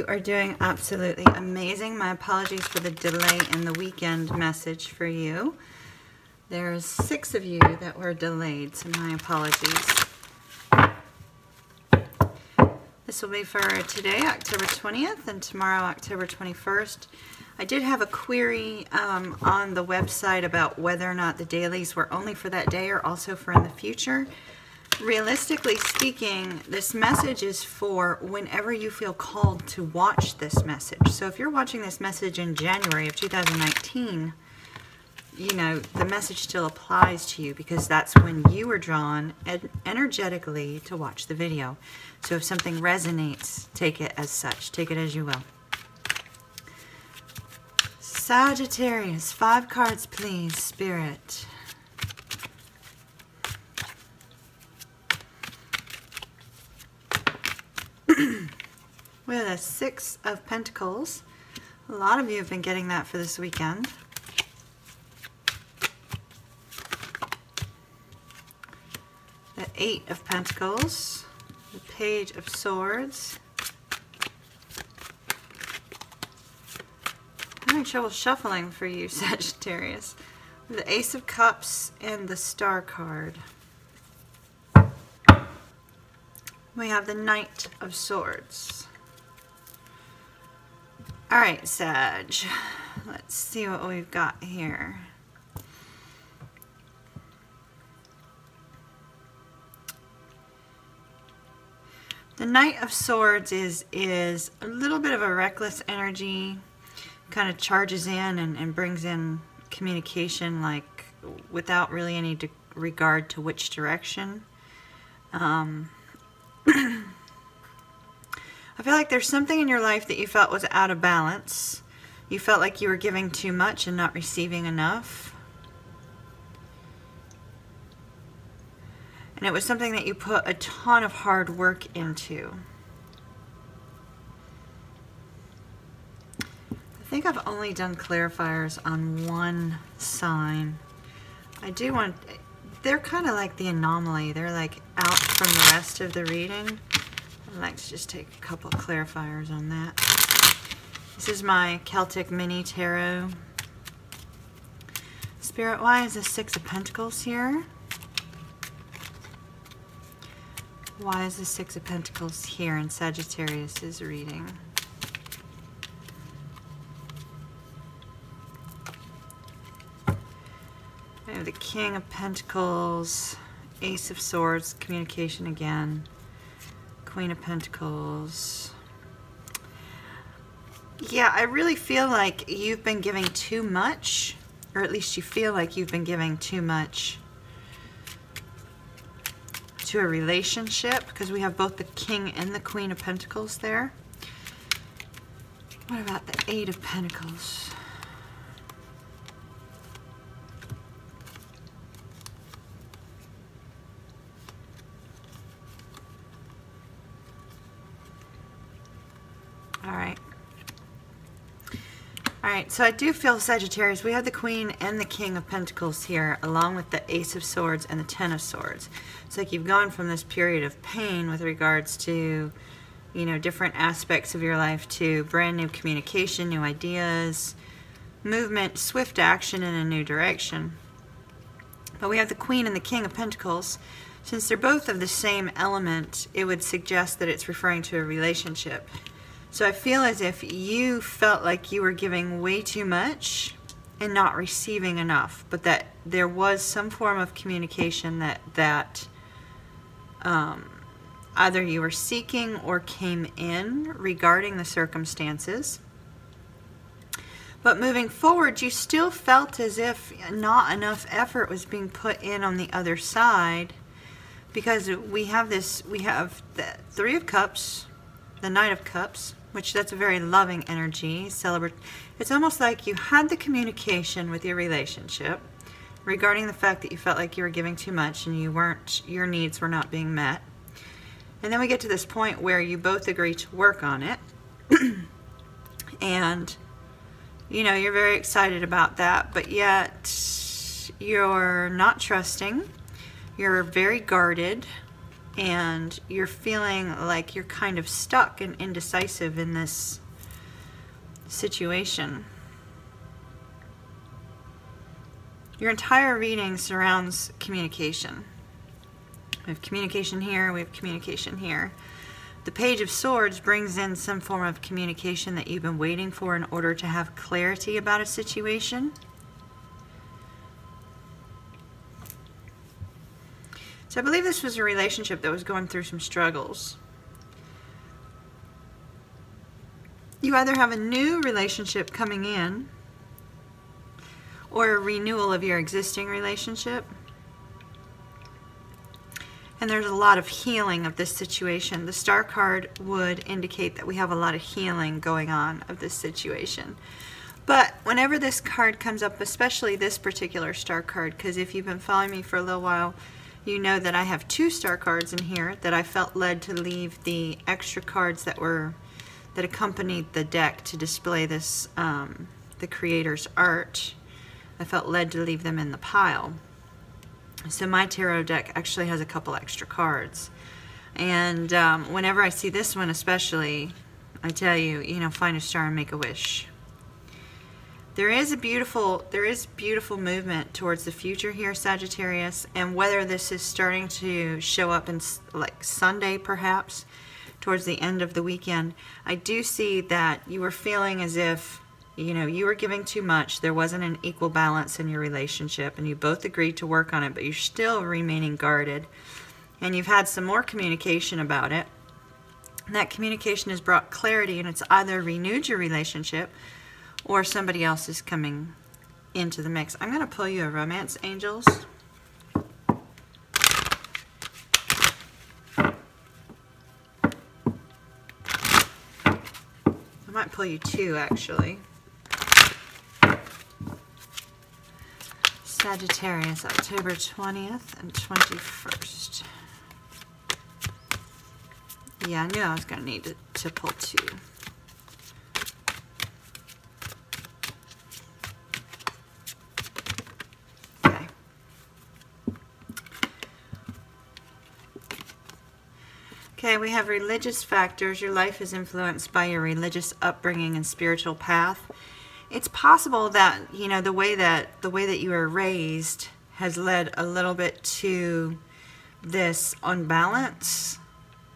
You are doing absolutely amazing. My apologies for the delay in the weekend message for you. There's 6 of you that were delayed, so my apologies. This will be for today, October 20th, and tomorrow, October 21st. I did have a query on the website about whether or not the dailies were only for that day or also for in the future. Realistically speaking, this message is for whenever you feel called to watch this message. So if you're watching this message in January of 2019, you know, the message still applies to you because that's when you were drawn energetically to watch the video. So if something resonates, take it as such. Take it as you will. Sagittarius, 5 cards please, Spirit. We have the 6 of Pentacles. A lot of you have been getting that for this weekend. The 8 of Pentacles. The Page of Swords. Having trouble shuffling for you, Sagittarius. The Ace of Cups and the Star card. We have the Knight of Swords. Alright, Sag. Let's see what we've got here. The Knight of Swords is a little bit of a reckless energy. Kind of charges in and brings in communication like without really any regard to which direction. I feel like there's something in your life that you felt was out of balance. You felt like you were giving too much and not receiving enough. And it was something that you put a ton of hard work into. I think I've only done clarifiers on one sign. I do want... They're kind of like the anomaly. They're like out from the rest of the reading. I'd like to just take a couple of clarifiers on that. This is my Celtic mini tarot. Spirit, why is the 6 of Pentacles here? Why is the 6 of Pentacles here in Sagittarius's reading? I have the King of Pentacles, Ace of Swords, communication again, Queen of Pentacles. Yeah, I really feel like you've been giving too much, or at least you feel like you've been giving too much to a relationship, because we have both the King and the Queen of Pentacles there. What about the 8 of Pentacles? Alright, so I do feel, Sagittarius, we have the Queen and the King of Pentacles here, along with the Ace of Swords and the 10 of Swords. It's like you've gone from this period of pain with regards to, you know, different aspects of your life to brand new communication, new ideas, movement, swift action in a new direction. But we have the Queen and the King of Pentacles. Since they're both of the same element, it would suggest that it's referring to a relationship. So I feel as if you felt like you were giving way too much and not receiving enough, but that there was some form of communication that either you were seeking or came in regarding the circumstances. But moving forward, you still felt as if not enough effort was being put in on the other side, because we have the 3 of Cups, the Knight of Cups, which that's a very loving energy. It's almost like you had the communication with your relationship regarding the fact that you felt like you were giving too much and your needs were not being met. And then we get to this point where you both agree to work on it. And, you know, you're very excited about that, but yet you're not trusting. You're very guarded. and you're feeling like you're kind of stuck and indecisive in this situation. Your entire reading surrounds communication. We have communication here, we have communication here. The Page of Swords brings in some form of communication that you've been waiting for in order to have clarity about a situation. So I believe this was a relationship that was going through some struggles. You either have a new relationship coming in or a renewal of your existing relationship. And there's a lot of healing of this situation. The Star card would indicate that we have a lot of healing going on of this situation. But whenever this card comes up, especially this particular Star card, because if you've been following me for a little while, you know that I have 2 Star cards in here that I felt led to leave the extra cards that accompanied the deck to display this, the creator's art. I felt led to leave them in the pile. So my tarot deck actually has a couple extra cards. And whenever I see this one especially, I tell you, find a star and make a wish. There is beautiful movement towards the future here, Sagittarius, and whether this is starting to show up in like Sunday perhaps, towards the end of the weekend, I do see that you were feeling as if you were giving too much. There wasn't an equal balance in your relationship, and you both agreed to work on it, but you're still remaining guarded. And you've had some more communication about it. And that communication has brought clarity, and it's either renewed your relationship or somebody else is coming into the mix. I'm going to pull you a romance, angels. I might pull you 2 actually. Sagittarius, October 20th and 21st. Yeah, I knew I was going to need to pull 2. Okay. Okay, we have religious factors. Your life is influenced by your religious upbringing and spiritual path. It's possible that, the way that you were raised has led a little bit to this unbalance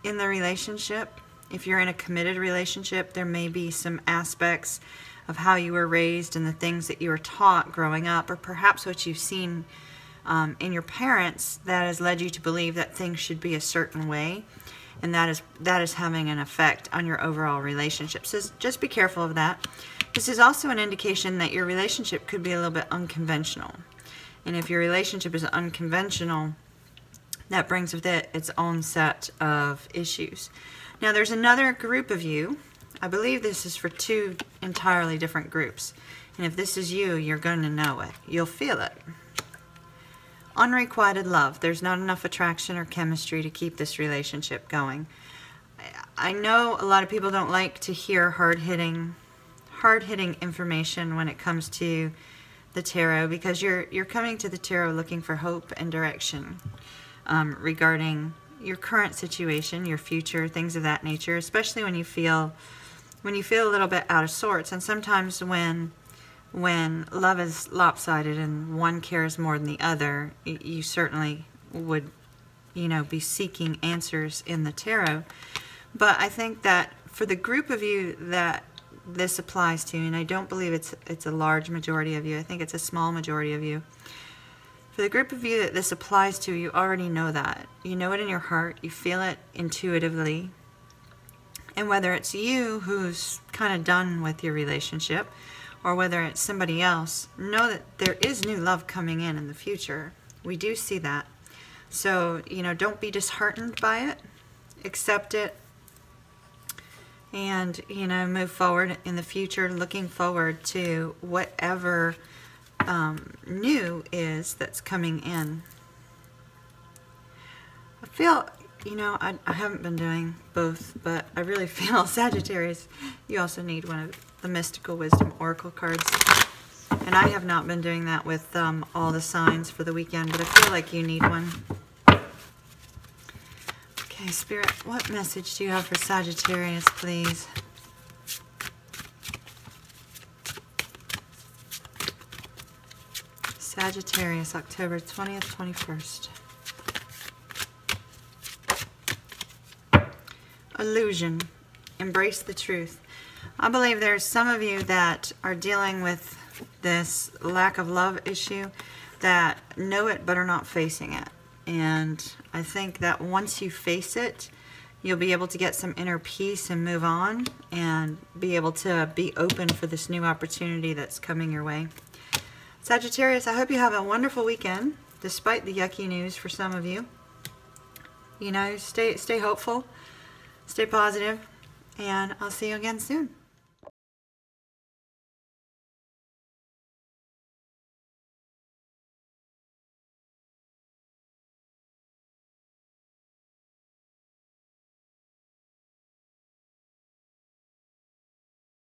in the relationship. If you're in a committed relationship, there may be some aspects of how you were raised and the things that you were taught growing up, or perhaps what you've seen in your parents that has led you to believe that things should be a certain way, and that is having an effect on your overall relationship. So just be careful of that. This is also an indication that your relationship could be a little bit unconventional. And if your relationship is unconventional, that brings with it its own set of issues. Now there's another group of you. I believe this is for 2 entirely different groups. And if this is you, you're going to know it. You'll feel it. Unrequited love. There's not enough attraction or chemistry to keep this relationship going. I know a lot of people don't like to hear hard-hitting information when it comes to the tarot, because you're coming to the tarot looking for hope and direction regarding your current situation, your future, things of that nature, especially when you feel a little bit out of sorts. And sometimes when love is lopsided and one cares more than the other, you certainly would be seeking answers in the tarot. But I think that for the group of you that this applies to, and I don't believe it's a large majority of you, I think it's a small majority of you. For the group of you that this applies to, you already know that. You know it in your heart, you feel it intuitively. And whether it's you who's kind of done with your relationship, or whether it's somebody else, know that there is new love coming in the future. We do see that. So, don't be disheartened by it. Accept it. And, move forward in the future, looking forward to whatever new is that's coming in. I feel, I haven't been doing both, but I really feel, Sagittarius, you also need one of the Mystical Wisdom Oracle cards. And I have not been doing that with all the signs for the weekend, but I feel like you need one. Okay, Spirit, what message do you have for Sagittarius, please? Sagittarius, October 20th, 21st. Illusion. Embrace the truth. I believe there's some of you that are dealing with this lack of love issue that know it but are not facing it. And I think that once you face it, you'll be able to get some inner peace and move on and be able to be open for this new opportunity that's coming your way. Sagittarius, I hope you have a wonderful weekend, despite the yucky news for some of you. You know, stay hopeful, stay positive, and I'll see you again soon.